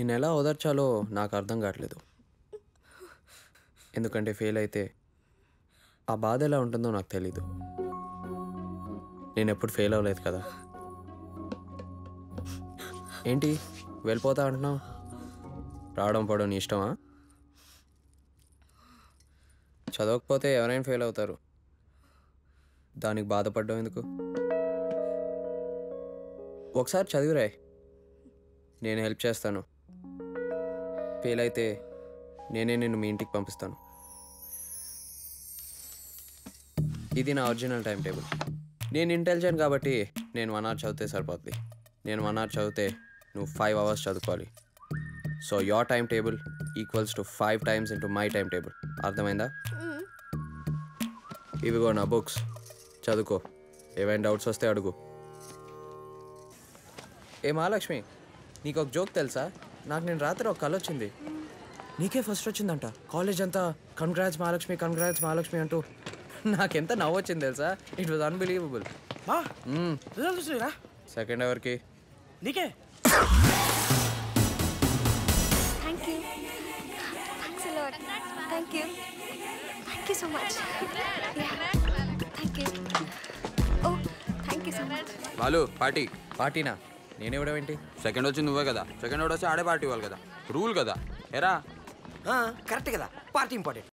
నేను ఎలా ఓదార్చాలో నాకు అర్థం కావట్లేదు. ఎందుకంటే ఫెయిల్ అయితే ఆ బాధ ఎలా ఉంటుందో నాకు తెలీదు. నేను ఎప్పుడు ఫెయిల్ అవ్వలేదు కదా. ఏంటి వెళ్ళిపోతా అంటున్నావు? రావడం పోవడం నీ ఇష్టమా? చదవకపోతే ఎవరైనా ఫెయిల్ అవుతారు, దానికి బాధపడడం ఎందుకు? ఒకసారి చదివిరాయ్, నేను హెల్ప్ చేస్తాను. ఫెయిల్ అయితే నేనే నిన్ను మీ ఇంటికి పంపిస్తాను. ఇది నా ఒరిజినల్ టైం టేబుల్. నేను ఇంటెలిజెంట్ కాబట్టి నేను 1 అవర్ చదివితే సరిపోద్ది. నేను 1 అవర్ చదివితే నువ్వు 5 అవర్స్ చదువుకోవాలి. So your time table equals to 5 times into my time table. అర్థమైందా? ఇవిగో నా బుక్స్, చదువుకో. ఏవైనా డౌట్స్ వస్తే అడుగు. ఏ మహాలక్ష్మి, నీకు ఒక జోక్ తెలుసా? నాకు నేను రాత్రి ఒక కల వచ్చింది, నీకే ఫస్ట్ వచ్చిందంట. కాలేజ్ అంతా కంగ్రాట్స్ మహాలక్ష్మి అంటూ నాకెంత నవ్వు వచ్చింది తెలుసా? It was unbelievable. సెకండ్ ఎవర్కి? నీకే. Thank you so much. Oh, thank you so much. Balu party. పార్టీనా? నేనేవిడేంటి? సెకండ్ వచ్చి నువ్వే కదా, సెకండ్ వచ్చి ఆడే పార్టీ ఇవ్వాలి కదా, రూల్ కదా. ఎరా కరెక్ట్ కదా, పార్టీ ఇంపార్టెంట్.